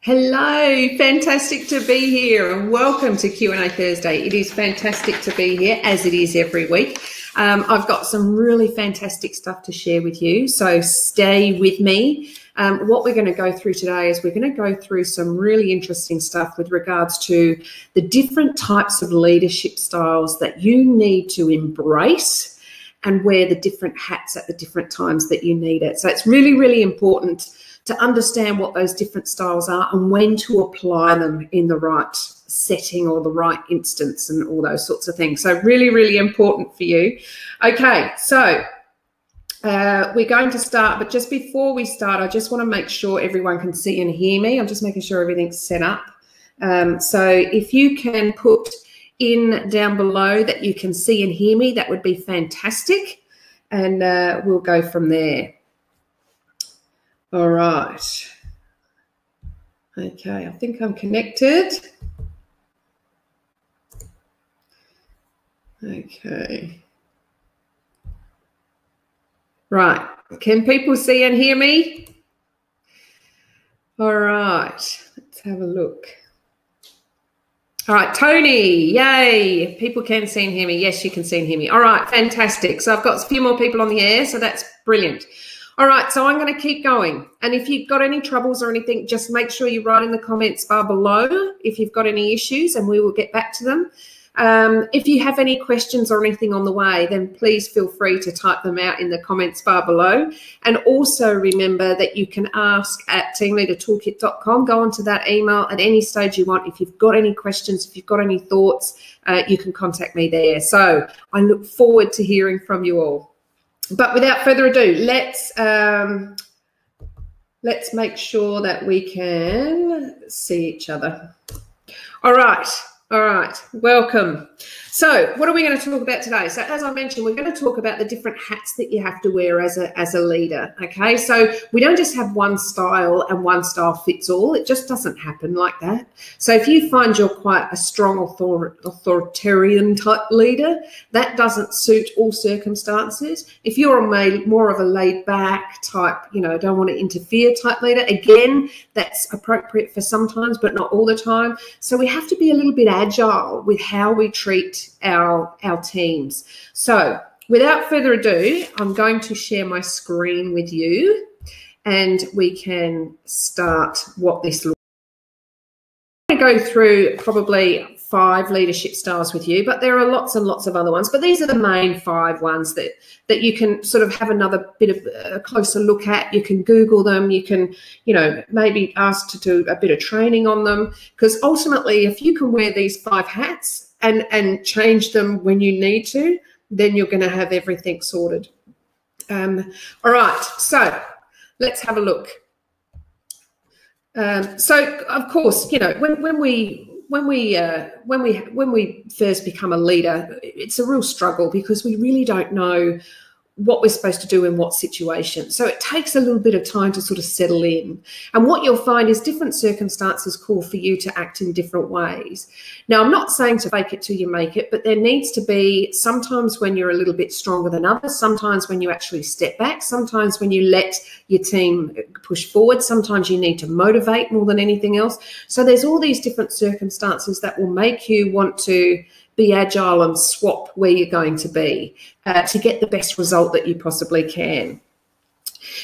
Hello, fantastic to be here and welcome to Q&A Thursday. It is fantastic to be here as it is every week. I've got some really fantastic stuff to share with you, so stay with me. What we're going to go through today is we're going to go through some really interesting stuff with regards to the different types of leadership styles that you need to embrace and wear the different hats at the different times that you need it. So it's really, really important to understand what those different styles are and when to apply them in the right setting or the right instance and all those sorts of things. So really, really important for you. Okay, so we're going to start, but just before we start, I just want to make sure everyone can see and hear me. I'm just making sure everything's set up. So if you can put in down below that you can see and hear me, that would be fantastic. And we'll go from there. All right. Okay, I think I'm connected. Okay. Right. Can people see and hear me? All right. Let's have a look. All right, Tony, yay. People can see and hear me. Yes, you can see and hear me. All right, fantastic. So I've got a few more people on the air, so that's brilliant. All right, so I'm going to keep going. And if you've got any troubles or anything, just make sure you write in the comments bar below if you've got any issues and we will get back to them. If you have any questions or anything on the way, then please feel free to type them out in the comments bar below. And also remember that you can ask at teamleadertoolkit.com. Go onto that email at any stage you want. If you've got any questions, if you've got any thoughts, you can contact me there. So I look forward to hearing from you all. But without further ado, let's make sure that we can see each other. All right, welcome. So what are we going to talk about today? So as I mentioned, we're going to talk about the different hats that you have to wear as a leader, okay? So we don't just have one style and one style fits all. It just doesn't happen like that. So if you find you're quite a strong authoritarian type leader, that doesn't suit all circumstances. If you're more of a laid back type, don't want to interfere type leader, again, that's appropriate for sometimes, but not all the time. So we have to be a little bit agile with how we treat our teams. So without further ado, I'm going to share my screen with you and we can start what this looks like. I'm going to go through probably 5 leadership styles with you, but there are lots and lots of other ones, but these are the main 5 ones that you can sort of have another bit of a closer look at. You can Google them, you can, maybe ask to do a bit of training on them, because ultimately if you can wear these 5 hats and change them when you need to, then you're going to have everything sorted. All right, so let's have a look. So of course, when we first become a leader, it's a real struggle because we really don't know what we're supposed to do in what situation. So it takes a little bit of time to sort of settle in. And what you'll find is different circumstances call for you to act in different ways. Now, I'm not saying to fake it till you make it, but there needs to be sometimes when you're a little bit stronger than others, sometimes when you actually step back, sometimes when you let your team push forward, sometimes you need to motivate more than anything else. So there's all these different circumstances that will make you want to be agile and swap where you're going to be to get the best result that you possibly can.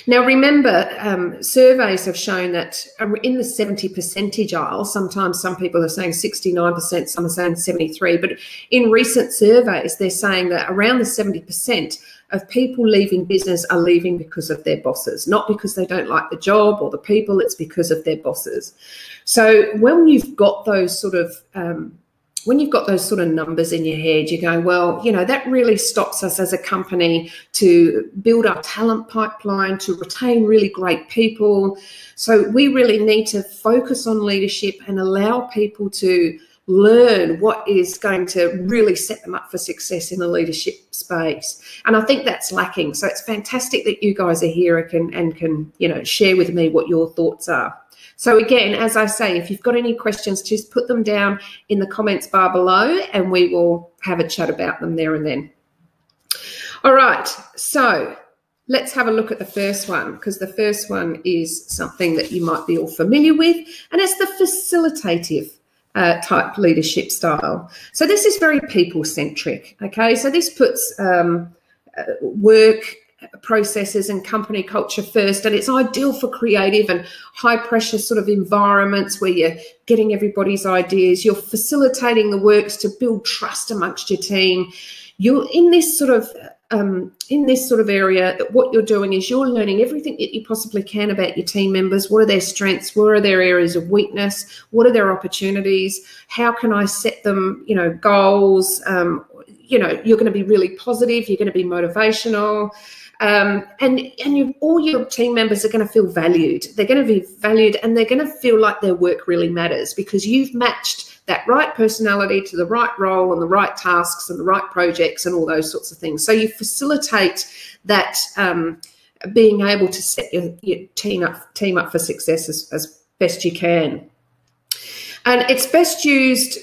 Now, remember, surveys have shown that in the 70 percentile, sometimes some people are saying 69%, some are saying 73%, but in recent surveys, they're saying that around the 70% of people leaving business are leaving because of their bosses, not because they don't like the job or the people, it's because of their bosses. So when you've got those sort of numbers in your head, you're going, well, that really stops us as a company to build our talent pipeline, to retain really great people. So we really need to focus on leadership and allow people to learn what is going to really set them up for success in the leadership space. And I think that's lacking. So it's fantastic that you guys are here and can share with me what your thoughts are. So again, as I say, if you've got any questions, just put them down in the comments bar below and we will have a chat about them there and then. All right, so let's have a look at the first one, because the first one is something that you might be all familiar with, and it's the facilitative type leadership style. So this is very people-centric, okay? So this puts work processes and company culture first, and it's ideal for creative and high-pressure sort of environments where you're getting everybody's ideas, you're facilitating the works to build trust amongst your team. You're in this sort of area, what you're doing is you're learning everything that you possibly can about your team members. What are their strengths? What are their areas of weakness? What are their opportunities? How can I set them, goals? You're going to be really positive. You're going to be motivational. And all your team members are going to feel valued. They're going to be valued, and they're going to feel like their work really matters because you've matched that right personality to the right role and the right tasks and the right projects and all those sorts of things. So you facilitate that being able to set your team up for success as best you can. And it's best used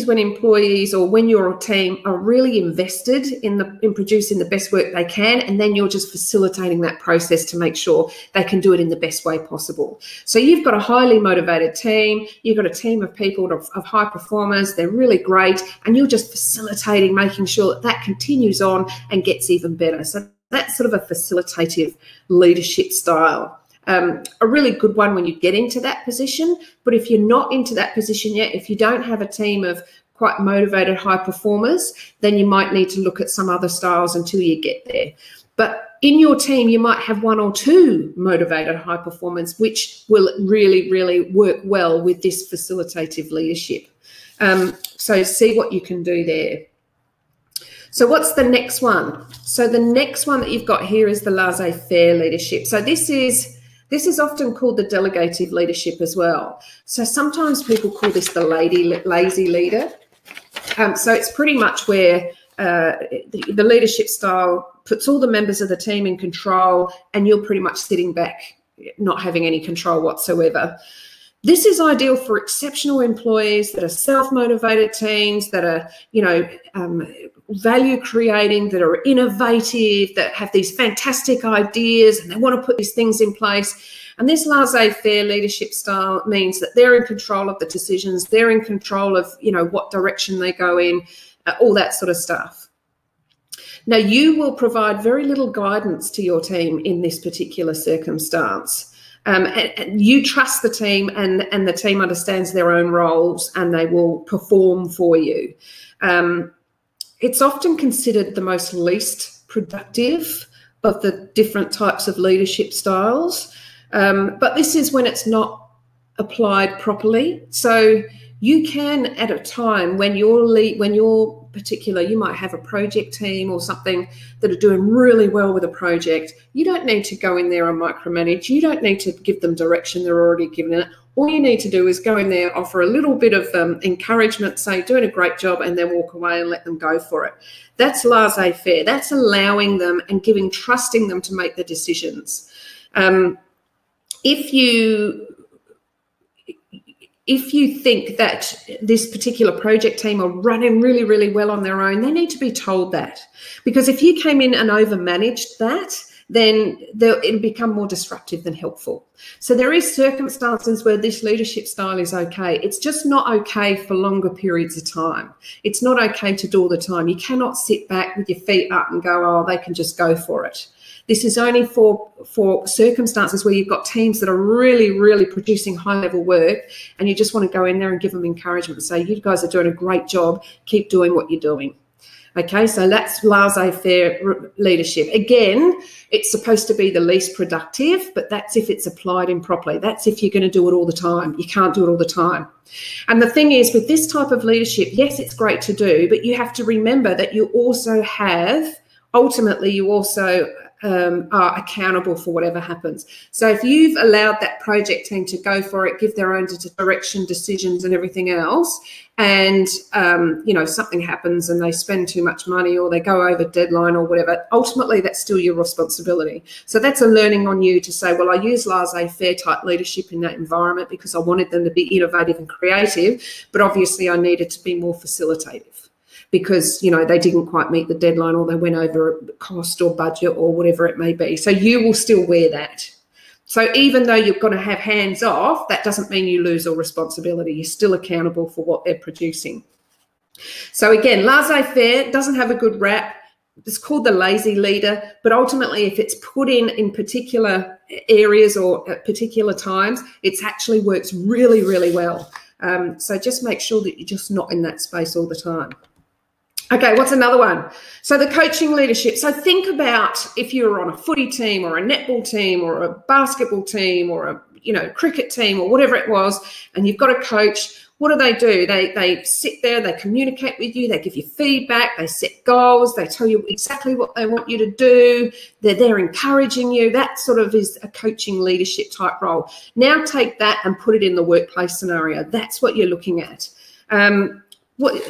when employees or when your team are really invested in producing the best work they can, and then you're just facilitating that process to make sure they can do it in the best way possible. So you've got a highly motivated team, you've got a team of people of high performers, they're really great, and you're just facilitating, making sure that continues on and gets even better. So that's sort of a facilitative leadership style. A really good one when you get into that position. But if you're not into that position yet, if you don't have a team of quite motivated high performers, then you might need to look at some other styles until you get there. But in your team, you might have one or two motivated high performers, which will really, really work well with this facilitative leadership. So see what you can do there. So what's the next one? So the next one that you've got here is the laissez-faire leadership. So this is often called the delegative leadership as well. So sometimes people call this the lazy leader. So it's pretty much where the leadership style puts all the members of the team in control, and you're pretty much sitting back, not having any control whatsoever. This is ideal for exceptional employees that are self-motivated teams, that are, value creating, that are innovative, that have these fantastic ideas and they want to put these things in place. And this laissez-faire leadership style means that they're in control of the decisions, they're in control of, what direction they go in, all that sort of stuff. Now, you will provide very little guidance to your team in this particular circumstance. And you trust the team, and the team understands their own roles, and they will perform for you. It's often considered the most least productive of the different types of leadership styles, but this is when it's not applied properly. So you can, at a time when you're particular, you might have a project team or something that are doing really well with a project. You don't need to go in there and micromanage. You don't need to give them direction they're already given it. All you need to do is go in there, offer a little bit of encouragement, say, doing a great job, and then walk away and let them go for it. That's laissez-faire. That's allowing them and trusting them to make the decisions. If you think that this particular project team are running really, really well on their own, they need to be told that. Because if you came in and overmanaged that, then it'll become more disruptive than helpful. So there is circumstances where this leadership style is okay. It's just not okay for longer periods of time. It's not okay to do all the time. You cannot sit back with your feet up and go, oh, they can just go for it. This is only for circumstances where you've got teams that are really, really producing high-level work, and you just want to go in there and give them encouragement and say, you guys are doing a great job. Keep doing what you're doing. Okay, so that's laissez-faire leadership. Again, it's supposed to be the least productive, but that's if it's applied improperly. That's if you're going to do it all the time. You can't do it all the time. And the thing is, with this type of leadership, yes, it's great to do, but you have to remember that you also ultimately you also are accountable for whatever happens. So if you've allowed that project team to go for it, give their own direction, decisions and everything else, and something happens and they spend too much money or they go over deadline or whatever, ultimately that's still your responsibility. So that's a learning on you to say, well, I use laissez-faire type leadership in that environment because I wanted them to be innovative and creative, but obviously I needed to be more facilitative. because, you know, they didn't quite meet the deadline or they went over cost or budget or whatever it may be. So you will still wear that. So even though you're going to have hands off, that doesn't mean you lose all responsibility. You're still accountable for what they're producing. So again, laissez-faire doesn't have a good rap. It's called the lazy leader, but ultimately if it's put in particular areas or at particular times, it actually works really, really well. So just make sure that you're just not in that space all the time. Okay, what's another one? So the coaching leadership. So think about if you're on a footy team or a netball team or a basketball team or a, you know, cricket team or whatever it was, and you've got a coach. What do? They sit there, they communicate with you, they give you feedback, they set goals, they tell you exactly what they want you to do, they're there encouraging you. That sort of is a coaching leadership type role. Now take that and put it in the workplace scenario. That's what you're looking at.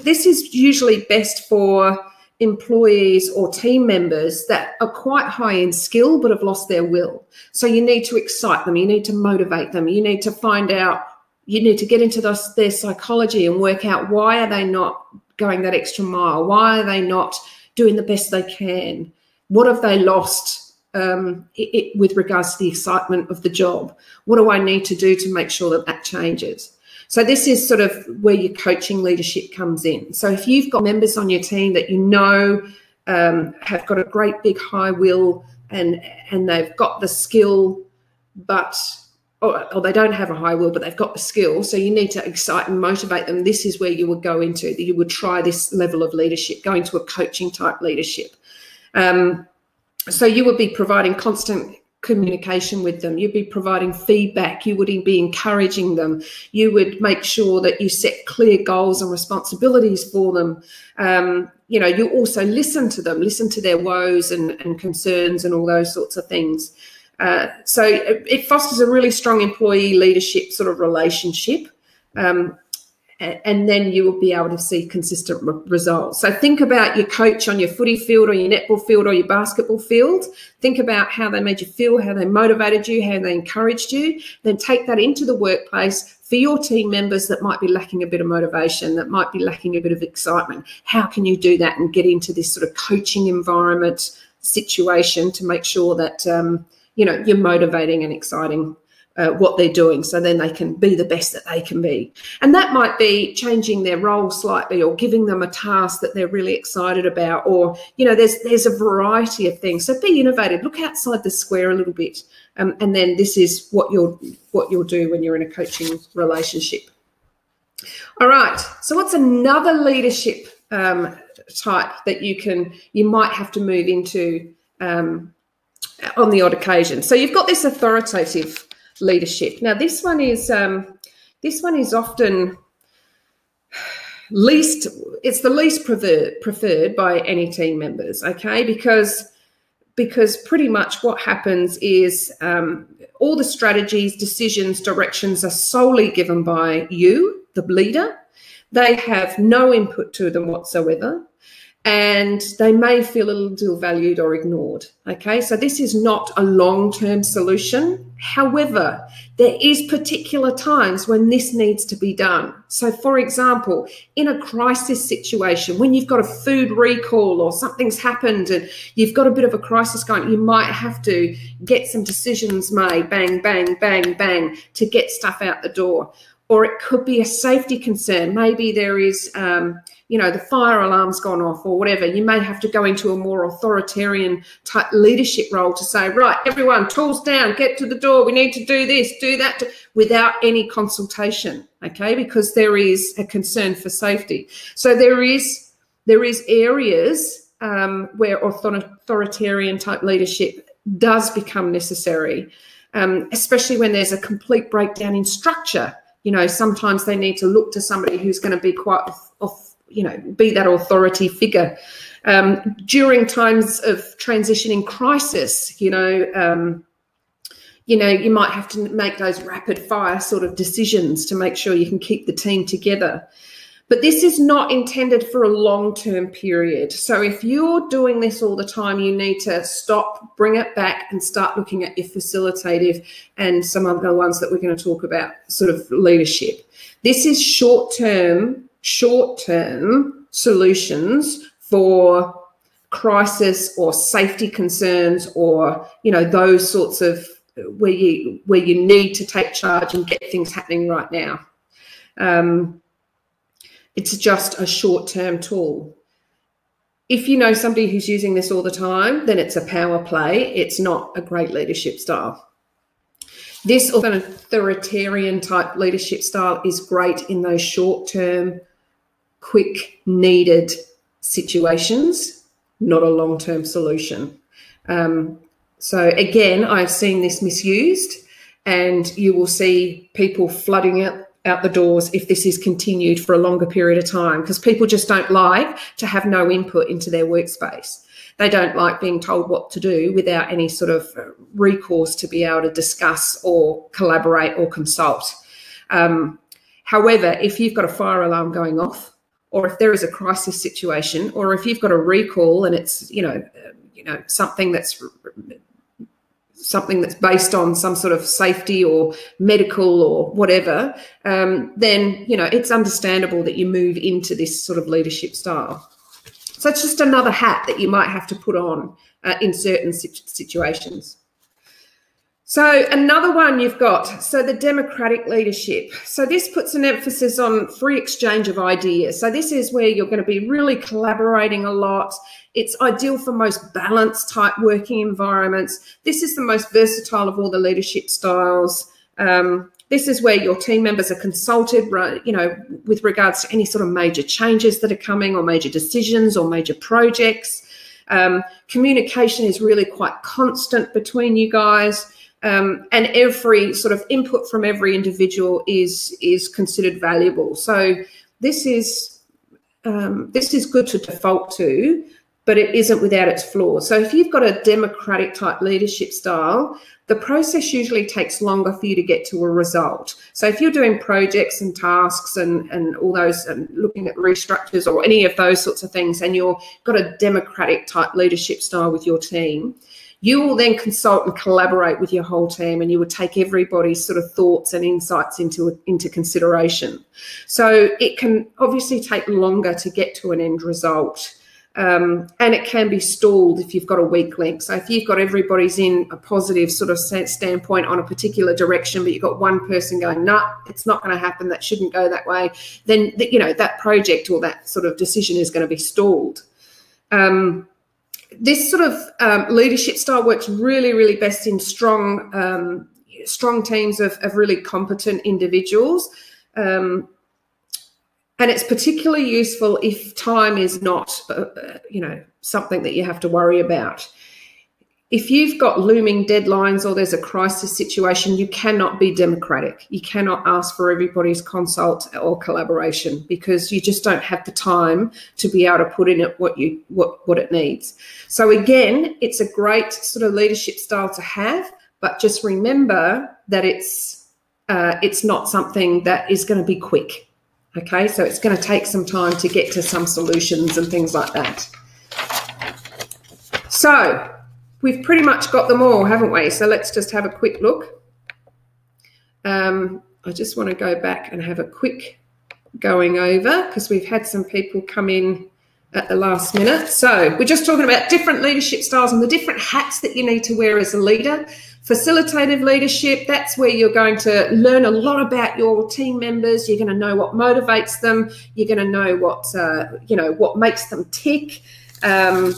This is usually best for employees or team members that are quite high in skill but have lost their will. So you need to excite them, you need to motivate them, you need to find out, you need to get into their psychology and work out why are they not going that extra mile? Why are they not doing the best they can? What have they lost with regards to the excitement of the job? What do I need to do to make sure that that changes? So this is sort of where your coaching leadership comes in. So if you've got members on your team that you know have got a great big high will and they've got the skill, but or they don't have a high will, but they've got the skill. So you need to excite and motivate them. This is where you would go into, you would try this level of leadership, go into a coaching type leadership. So you would be providing constant communication with them. You'd be providing feedback. You would be encouraging them. You would make sure that you set clear goals and responsibilities for them. You know, you also listen to them, listen to their woes and concerns and all those sorts of things. So it fosters a really strong employee leadership sort of relationship, and then you will be able to see consistent results. So think about your coach on your footy field or your netball field or your basketball field. Think about how they made you feel, how they motivated you, how they encouraged you. Then take that into the workplace for your team members that might be lacking a bit of motivation, that might be lacking a bit of excitement. How can you do that and get into this sort of coaching environment situation to make sure that you know, you're motivating and exciting what they're doing, so then they can be the best that they can be. And that might be changing their role slightly or giving them a task that they're really excited about, or, you know, there's a variety of things. So be innovative, look outside the square a little bit, and then this is what you'll do when you're in a coaching relationship. All right, so what's another leadership type that you might have to move into on the odd occasion? So you've got this authoritative leadership. Now this one is often it's the least preferred by any team members, okay? Because pretty much what happens is all the strategies, decisions, directions are solely given by you, the leader. They have no input to them whatsoever, and they may feel a little devalued or ignored, okay? So this is not a long-term solution. However, there is particular times when this needs to be done. So, for example, in a crisis situation, when you've got a food recall or something's happened and you've got a bit of a crisis going, you might have to get some decisions made, bang, bang, bang, bang, to get stuff out the door. Or it could be a safety concern. Maybe there is, you know, the fire alarm's gone off or whatever. You may have to go into a more authoritarian type leadership role to say, right, everyone, tools down, get to the door. We need to do this, do that, without any consultation, okay, because there is a concern for safety. So there is areas where authoritarian type leadership does become necessary, especially when there's a complete breakdown in structure. You know, sometimes they need to look to somebody who's going to be quite, you know, be that authority figure. During times of transitioning crisis, you might have to make those rapid fire sort of decisions to make sure you can keep the team together. But this is not intended for a long-term period. So if you're doing this all the time, you need to stop, bring it back, and start looking at your facilitative and some other ones that we're going to talk about, sort of leadership. This is short-term solutions for crisis or safety concerns, or those sorts of where you need to take charge and get things happening right now. It's just a short-term tool. If you know somebody who's using this all the time, then it's a power play. It's not a great leadership style. This authoritarian type leadership style is great in those short-term, quick, needed situations, not a long-term solution. So again, I've seen this misused, and you will see people flooding out the doors if this is continued for a longer period of time, because people just don't like to have no input into their workspace. They don't like being told what to do without any sort of recourse to be able to discuss or collaborate or consult. However, if you've got a fire alarm going off, or if there is a crisis situation, or if you've got a recall and it's something that's based on some sort of safety or medical or whatever, then it's understandable that you move into this sort of leadership style. So it's just another hat that you might have to put on in certain situations. So another one you've got, so the democratic leadership. So this puts an emphasis on free exchange of ideas. So this is where you're going to be really collaborating a lot. It's ideal for most balanced type working environments. This is the most versatile of all the leadership styles. This is where your team members are consulted, with regards to any sort of major changes that are coming, or major decisions or major projects. Communication is really quite constant between you guys. And every sort of input from every individual is considered valuable. So this is good to default to, but it isn't without its flaws. So if you've got a democratic type leadership style, the process usually takes longer for you to get to a result. So if you're doing projects and tasks and all those, and looking at restructures or any of those sorts of things, and you've got a democratic type leadership style with your team, you will then consult and collaborate with your whole team, and you would take everybody's sort of thoughts and insights into consideration. So it can obviously take longer to get to an end result. And it can be stalled if you've got a weak link. So if you've got everybody's in a positive sort of standpoint on a particular direction, but you've got one person going, nah, it's not going to happen, that shouldn't go that way, then that project or that sort of decision is going to be stalled. This sort of leadership style works really, really best in strong teams of really competent individuals. And it's particularly useful if time is not, something that you have to worry about. If you've got looming deadlines or there's a crisis situation, you cannot be democratic. You cannot ask for everybody's consult or collaboration, because you just don't have the time to be able to put in it what it needs. So again, it's a great sort of leadership style to have, but just remember that it's not something that is going to be quick. Okay, so it's going to take some time to get to some solutions and things like that. So we've pretty much got them all, haven't we? So let's just have a quick look. I just want to go back and have a quick going over, because we've had some people come in at the last minute. So we're just talking about different leadership styles and the different hats that you need to wear as a leader. Facilitative leadership, that's where you're going to learn a lot about your team members. You're going to know what motivates them. You're going to know what makes them tick. And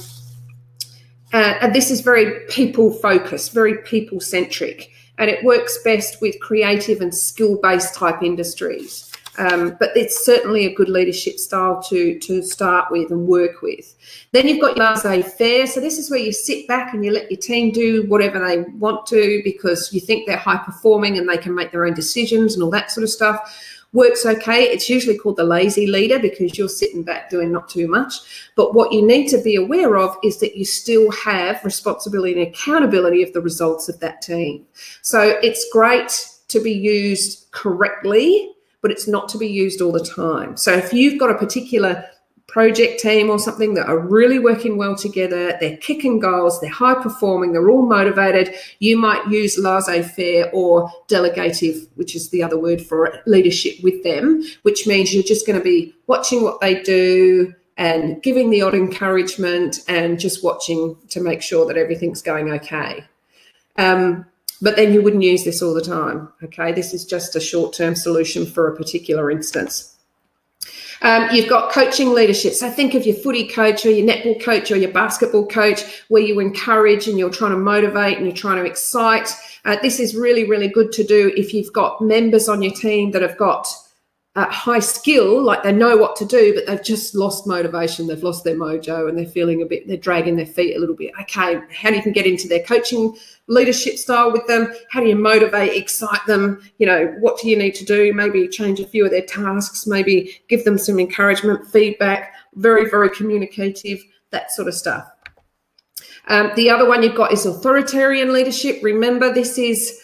this is very people-focused, very people-centric, and it works best with creative and skill-based type industries. But it's certainly a good leadership style to start with and work with. Then you've got your laissez-faire. So this is where you sit back and you let your team do whatever they want to, because you think they're high-performing and they can make their own decisions and all that sort of stuff. Works okay. It's usually called the lazy leader, because you're sitting back doing not too much. But what you need to be aware of is that you still have responsibility and accountability of the results of that team. So it's great to be used correctly, but it's not to be used all the time. So if you've got a particular project team or something that are really working well together, they're kicking goals, they're high performing, they're all motivated, you might use laissez-faire or delegative, which is the other word for it, leadership with them, which means you're just going to be watching what they do, and giving the odd encouragement and just watching to make sure that everything's going okay. But then you wouldn't use this all the time, okay? This is just a short-term solution for a particular instance. You've got coaching leadership. So think of your footy coach or your netball coach or your basketball coach, where you encourage and you're trying to motivate and you're trying to excite. This is really, really good to do if you've got members on your team that have got high skill, like they know what to do, but they've just lost motivation, they've lost their mojo, and they're feeling a bit, they're dragging their feet a little bit. Okay, how do you can get into their coaching leadership style with them? How do you motivate, excite them? You know, what do you need to do? Maybe change a few of their tasks, maybe give them some encouragement, feedback, very, very communicative, that sort of stuff. The other one you've got is authoritarian leadership. Remember, this is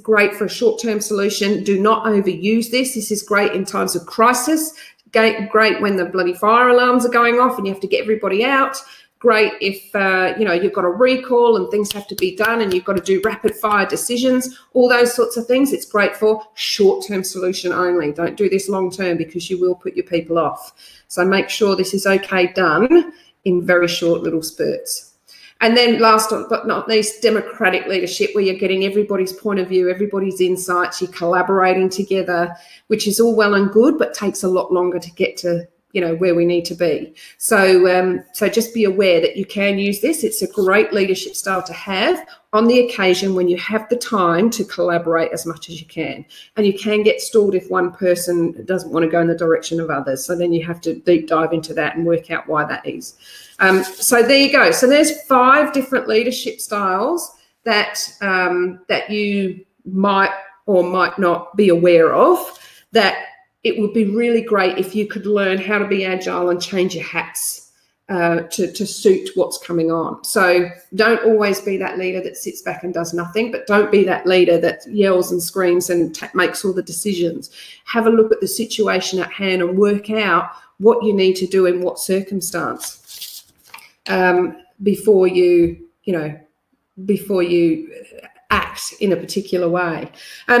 great for a short-term solution. Do not overuse this. This is great in times of crisis. Great when the bloody fire alarms are going off and you have to get everybody out. Great if, you know, you've got a recall and things have to be done and you've got to do rapid-fire decisions, all those sorts of things. It's great for short-term solution only. Don't do this long-term because you will put your people off. So make sure this is okay done in very short little spurts. And then last but not least, democratic leadership, where you're getting everybody's point of view, everybody's insights, you're collaborating together, which is all well and good, but takes a lot longer to get to, you know, where we need to be. So, so just be aware that you can use this. It's a great leadership style to have on the occasion when you have the time to collaborate as much as you can. And you can get stalled if one person doesn't want to go in the direction of others. So then you have to deep dive into that and work out why that is. So there you go. So there's 5 different leadership styles that that you might or might not be aware of, that it would be really great if you could learn how to be agile and change your hats to suit what's coming on. So don't always be that leader that sits back and does nothing, but don't be that leader that yells and screams and makes all the decisions. Have a look at the situation at hand and work out what you need to do in what circumstance. Before you act in a particular way.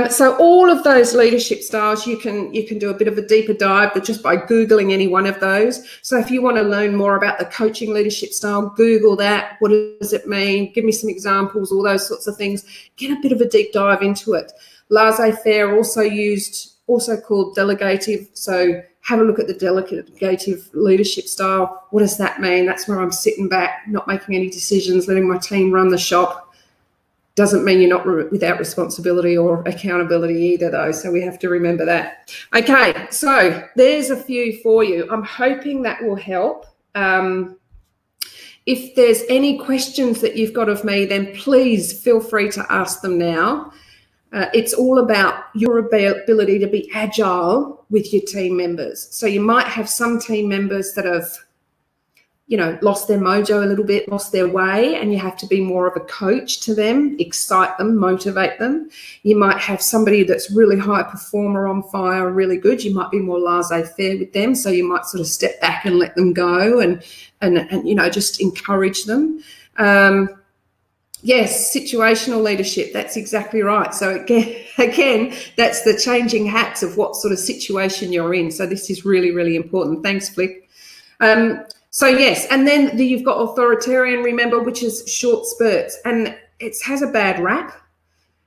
So all of those leadership styles, you can do a bit of a deeper dive, but just by Googling any one of those. So if you want to learn more about the coaching leadership style, Google that. What does it mean? Give me some examples, all those sorts of things. Get a bit of a deep dive into it. Laissez-faire, also called delegative. So have a look at the delegative leadership style. What does that mean? That's where I'm sitting back, not making any decisions, letting my team run the shop. Doesn't mean you're not without responsibility or accountability either, though. So we have to remember that. Okay, so there's a few for you. I'm hoping that will help. If there's any questions that you've got of me, then please feel free to ask them now. It's all about your ability to be agile with your team members. So you might have some team members that have, you know, lost their mojo a little bit, lost their way, and you have to be more of a coach to them, excite them, motivate them. You might have somebody that's really high performer, on fire, really good. You might be more laissez-faire with them. So you might sort of step back and let them go and you know, just encourage them. Yes, situational leadership, that's exactly right. So again, that's the changing hats of what sort of situation you're in. So this is really, really important. Thanks, Flick. So yes, and then you've got authoritarian, remember, which is short spurts. And it has a bad rap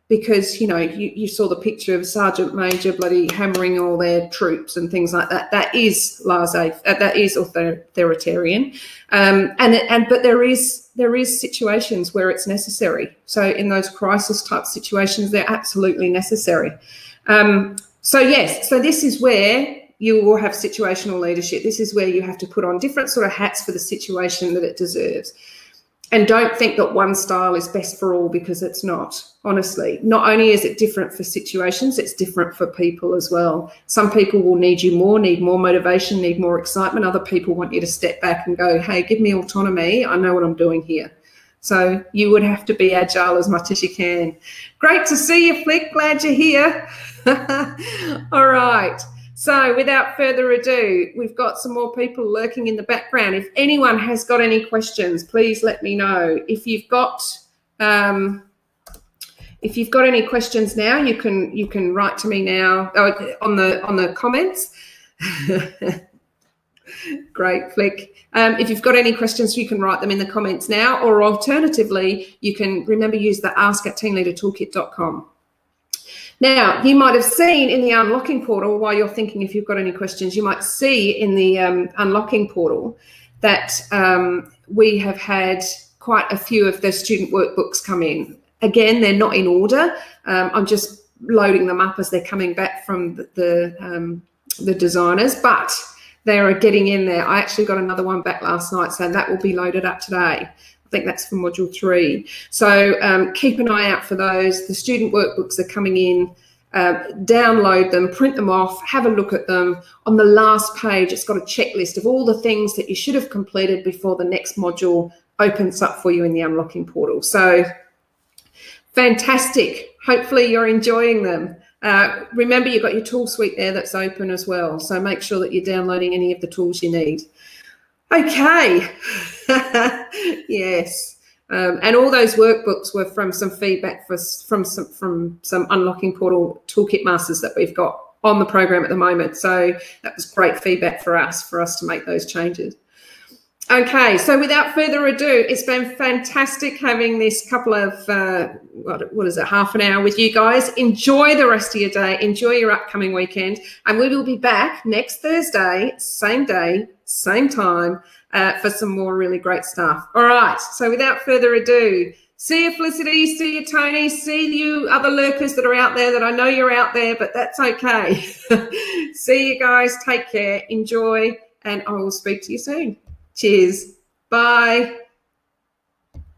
because, you know, you saw the picture of Sergeant Major bloody hammering all their troops and things like that. That is that is authoritarian. But there is situations where it's necessary. So in those crisis type situations, they're absolutely necessary. So yes, so this is where you will have situational leadership. This is where you have to put on different sort of hats for the situation that it deserves. And don't think that one style is best for all, because it's not, honestly. Not only is it different for situations, it's different for people as well. Some people will need you more, need more motivation, need more excitement. Other people want you to step back and go, hey, give me autonomy. I know what I'm doing here. So you would have to be agile as much as you can. Great to see you, Flick. Glad you're here. All right. So without further ado, we've got some more people lurking in the background. If anyone has got any questions, please let me know. If you've got any questions now, you can write to me now on the comments. Great, Flick. If you've got any questions, you can write them in the comments now, or alternatively, you can remember use the ask@teamleadertoolkit.com. Now, you might have seen in the unlocking portal, while you're thinking if you've got any questions, you might see in the unlocking portal that we have had quite a few of the student workbooks come in. Again, they're not in order. I'm just loading them up as they're coming back from the designers, but they are getting in there. I actually got another one back last night, so that will be loaded up today. I think that's for module 3. So keep an eye out for those. The student workbooks are coming in. Download them, print them off, have a look at them. On the last page, it's got a checklist of all the things that you should have completed before the next module opens up for you in the unlocking portal. So fantastic. Hopefully you're enjoying them. Remember, you've got your tool suite there that's open as well. So make sure that you're downloading any of the tools you need. Okay. Yes. And all those workbooks were from some feedback from some unlocking portal toolkit masters that we've got on the program at the moment. So that was great feedback for us to make those changes. Okay, so without further ado, it's been fantastic having this couple of, what is it, half an hour with you guys. Enjoy the rest of your day. Enjoy your upcoming weekend. And we will be back next Thursday, same day, same time, for some more really great stuff. All right, so without further ado, see you, Felicity, see you, Tony, see you other lurkers that are out there that I know you're out there, but that's okay. See you guys, take care, enjoy, and I will speak to you soon. Cheers. Bye.